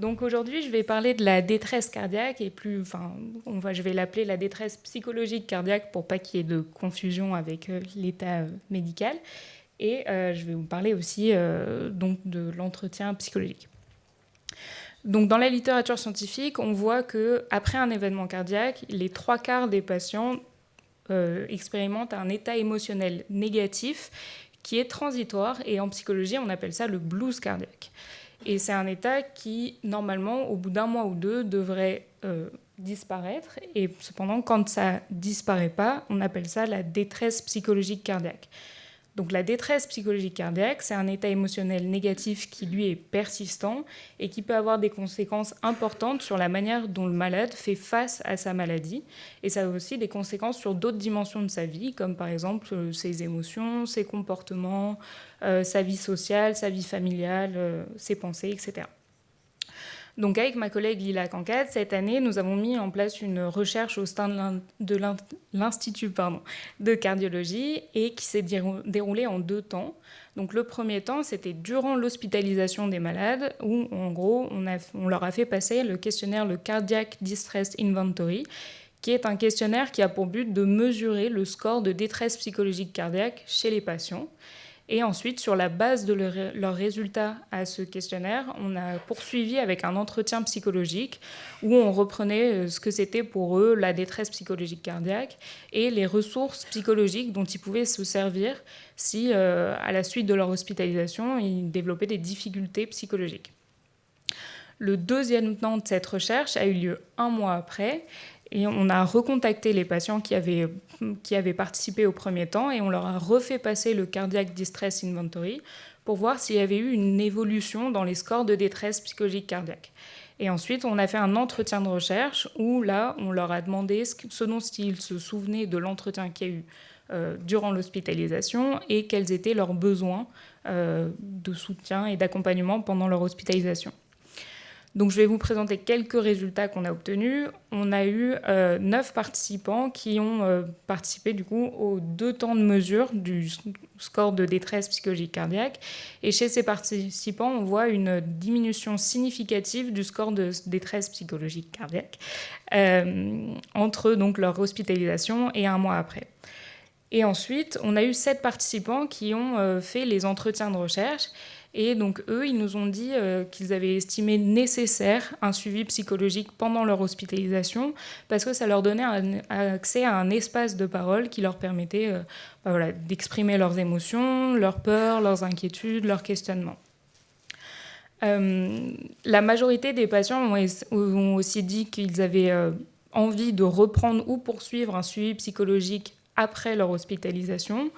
Donc aujourd'hui, je vais parler de la détresse cardiaque et je vais l'appeler la détresse psychologique cardiaque pour pas qu'il y ait de confusion avec l'état médical. Et je vais vous parler aussi donc de l'entretien psychologique. Donc dans la littérature scientifique, on voit qu'après un événement cardiaque, les 3/4 des patients expérimentent un état émotionnel négatif qui est transitoire, et en psychologie, on appelle ça le blues cardiaque. Et c'est un état qui, normalement, au bout d'un mois ou deux, devrait disparaître. Et cependant, quand ça ne disparaît pas, on appelle ça la détresse psychologique cardiaque. Donc la détresse psychologique cardiaque, c'est un état émotionnel négatif qui, lui, est persistant et qui peut avoir des conséquences importantes sur la manière dont le malade fait face à sa maladie. Et ça a aussi des conséquences sur d'autres dimensions de sa vie, comme par exemple ses émotions, ses comportements, sa vie sociale, sa vie familiale, ses pensées, etc. Donc avec ma collègue Lila Cancade, cette année, nous avons mis en place une recherche au sein de l'Institut de cardiologie et qui s'est déroulée en 2 temps. Donc le premier temps, c'était durant l'hospitalisation des malades, où en gros, on leur a fait passer le questionnaire, le Cardiac Distress Inventory, qui est un questionnaire qui a pour but de mesurer le score de détresse psychologique cardiaque chez les patients. Et ensuite, sur la base de leurs résultats à ce questionnaire, on a poursuivi avec un entretien psychologique où on reprenait ce que c'était pour eux la détresse psychologique cardiaque et les ressources psychologiques dont ils pouvaient se servir si, à la suite de leur hospitalisation, ils développaient des difficultés psychologiques. Le deuxième temps de cette recherche a eu lieu 1 mois après. Et on a recontacté les patients qui avaient participé au premier temps et on leur a refait passer le Cardiac Distress Inventory pour voir s'il y avait eu une évolution dans les scores de détresse psychologique cardiaque. Et ensuite, on a fait un entretien de recherche où là, on leur a demandé ce dont ils se souvenaient de l'entretien qu'il y a eu durant l'hospitalisation et quels étaient leurs besoins de soutien et d'accompagnement pendant leur hospitalisation. Donc je vais vous présenter quelques résultats qu'on a obtenus. On a eu 9 participants qui ont participé du coup aux 2 temps de mesure du score de détresse psychologique cardiaque. Et chez ces participants, on voit une diminution significative du score de détresse psychologique cardiaque entre donc leur hospitalisation et 1 mois après. Et ensuite, on a eu 7 participants qui ont fait les entretiens de recherche. Et donc, eux, ils nous ont dit qu'ils avaient estimé nécessaire un suivi psychologique pendant leur hospitalisation parce que ça leur donnait accès à un espace de parole qui leur permettait d'exprimer leurs émotions, leurs peurs, leurs inquiétudes, leurs questionnements. La majorité des patients ont aussi dit qu'ils avaient envie de reprendre ou poursuivre un suivi psychologique après leur hospitalisation,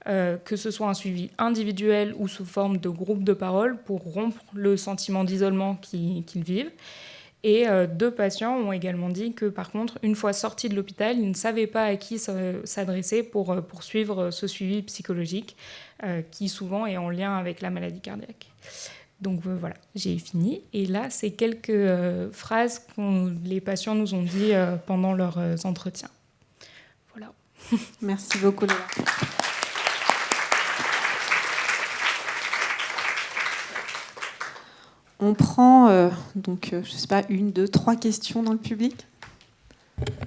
que ce soit un suivi individuel ou sous forme de groupe de parole pour rompre le sentiment d'isolement qu'ils vivent. Et 2 patients ont également dit que, par contre, une fois sortis de l'hôpital, ils ne savaient pas à qui s'adresser pour poursuivre ce suivi psychologique, qui souvent est en lien avec la maladie cardiaque. Donc voilà, j'ai fini. Et là, c'est quelques phrases que les patients nous ont dit pendant leurs entretiens. Voilà. Merci beaucoup, Léla. On prend je ne sais pas, 1, 2, 3 questions dans le public.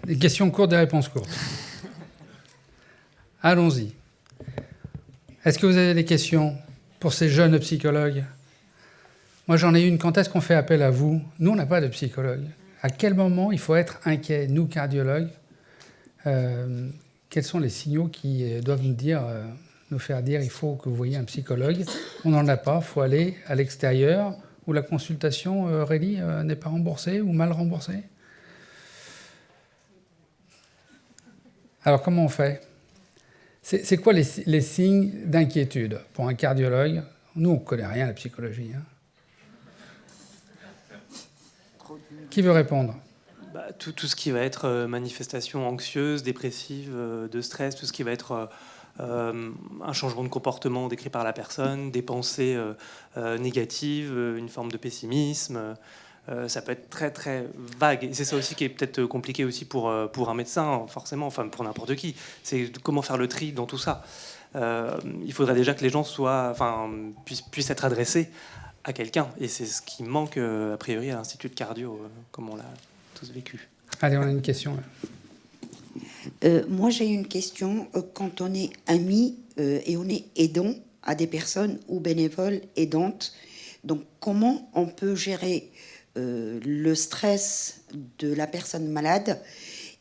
Des questions courtes, des réponses courtes. Allons-y. Est-ce que vous avez des questions pour ces jeunes psychologues ? Moi, j'en ai une. Quand est-ce qu'on fait appel à vous ? Nous, on n'a pas de psychologue. À quel moment il faut être inquiet, nous, cardiologues ? Quels sont les signaux qui doivent nous faire dire il faut que vous voyez un psychologue ? On n'en a pas, il faut aller à l'extérieur où la consultation, Aurélie, n'est pas remboursée ou mal remboursée. Alors, comment on fait ? C'est quoi les signes d'inquiétude pour un cardiologue ? Nous, on ne connaît rien à la psychologie. Qui veut répondre ? Tout ce qui va être manifestation anxieuse, dépressive, de stress, tout ce qui va être un changement de comportement décrit par la personne, des pensées négatives, une forme de pessimisme. Ça peut être très très vague. Et c'est ça aussi qui est peut-être compliqué aussi pour un médecin, forcément, enfin pour n'importe qui. C'est comment faire le tri dans tout ça. Il faudrait déjà que les gens puissent être adressés à quelqu'un. Et c'est ce qui manque, a priori, à l'Institut de cardio, comme on l'a tous vécu. Allez, on a une question là. Moi, j'ai une question. Quand on est ami et on est aidant à des personnes ou bénévoles aidantes, donc comment on peut gérer le stress de la personne malade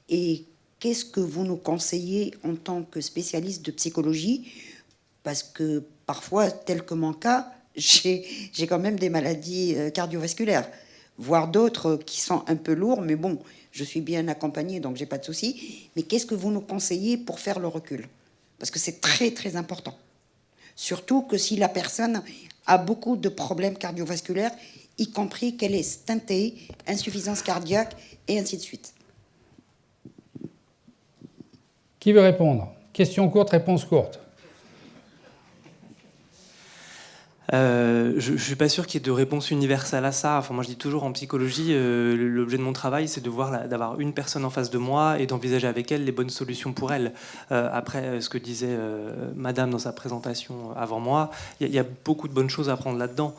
et qu'est-ce que vous nous conseillez en tant que spécialiste de psychologie? Parce que parfois, tel que mon cas, j'ai quand même des maladies cardiovasculaires, voire d'autres qui sont un peu lourds, mais bon, je suis bien accompagnée, donc j'ai pas de souci. Mais qu'est-ce que vous nous conseillez pour faire le recul? Parce que c'est très, très important. Surtout que si la personne a beaucoup de problèmes cardiovasculaires, y compris qu'elle est stentée, insuffisance cardiaque, et ainsi de suite. Qui veut répondre? Question courte, réponse courte. Je ne suis pas sûr qu'il y ait de réponse universelle à ça. Enfin, moi, je dis toujours en psychologie, l'objet de mon travail, c'est d'avoir une personne en face de moi et d'envisager avec elle les bonnes solutions pour elle. Après, ce que disait Madame dans sa présentation avant moi, il y a beaucoup de bonnes choses à prendre là-dedans.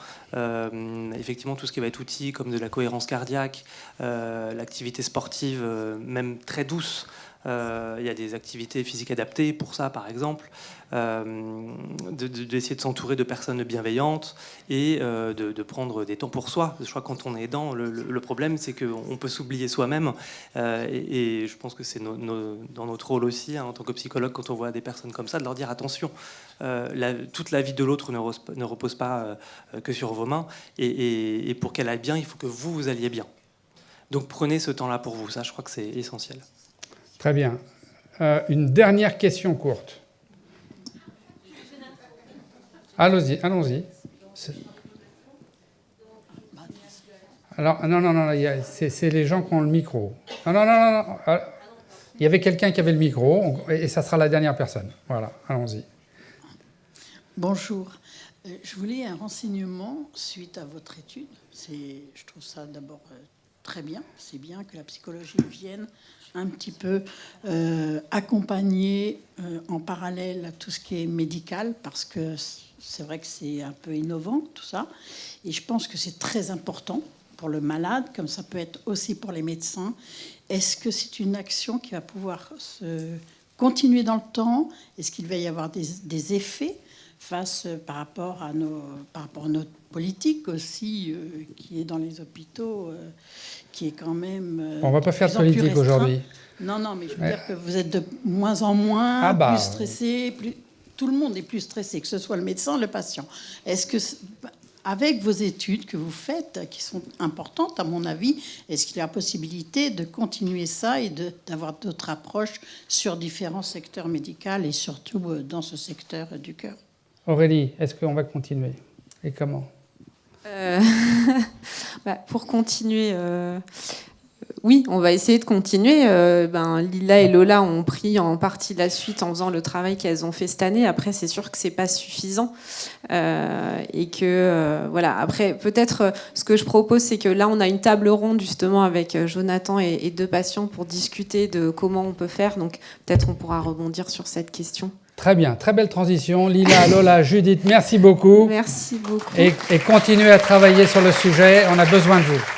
Effectivement, tout ce qui va être outils comme de la cohérence cardiaque, l'activité sportive, même très douce. Il y a des activités physiques adaptées pour ça, par exemple, d'essayer de s'entourer de personnes bienveillantes et de prendre des temps pour soi. Je crois que quand on est aidant, le problème, c'est qu'on peut s'oublier soi-même. Et je pense que c'est dans notre rôle aussi, hein, en tant que psychologue, quand on voit des personnes comme ça, de leur dire attention, toute la vie de l'autre ne repose pas que sur vos mains. Et pour qu'elle aille bien, il faut que vous alliez bien. Donc prenez ce temps-là pour vous. Ça, je crois que c'est essentiel. Très bien. Une dernière question courte. Allons-y. Alors, non, c'est les gens qui ont le micro. Non. Il y avait quelqu'un qui avait le micro, et ça sera la dernière personne. Voilà, allons-y. Bonjour. Je voulais un renseignement suite à votre étude. Je trouve ça d'abord très bien. C'est bien que la psychologie vienne un petit peu accompagner en parallèle à tout ce qui est médical, parce que c'est vrai que c'est un peu innovant tout ça, et je pense que c'est très important pour le malade, comme ça peut être aussi pour les médecins. Est-ce que c'est une action qui va pouvoir se continuer dans le temps? Est-ce qu'il va y avoir des effets par rapport à notre politique aussi, qui est dans les hôpitaux, qui est quand même... On ne va pas faire de politique aujourd'hui. Non, mais je veux dire que vous êtes de moins en moins plus stressé, tout le monde est plus stressé, que ce soit le médecin, le patient. Est-ce que, avec vos études que vous faites, qui sont importantes à mon avis, est-ce qu'il y a la possibilité de continuer ça et d'avoir d'autres approches sur différents secteurs médicaux et surtout dans ce secteur du cœur? Aurélie, est-ce qu'on va continuer? Et comment? Pour continuer, oui, on va essayer de continuer. Lila et Lola ont pris en partie la suite en faisant le travail qu'elles ont fait cette année. Après, c'est sûr que c'est pas suffisant et que voilà. Après, peut-être ce que je propose, c'est que là, on a une table ronde justement avec Jonathan et 2 patients pour discuter de comment on peut faire. Donc, peut-être on pourra rebondir sur cette question. Très bien, très belle transition. Lila, Lola, Judith, merci beaucoup. Merci beaucoup. Et continuez à travailler sur le sujet. On a besoin de vous.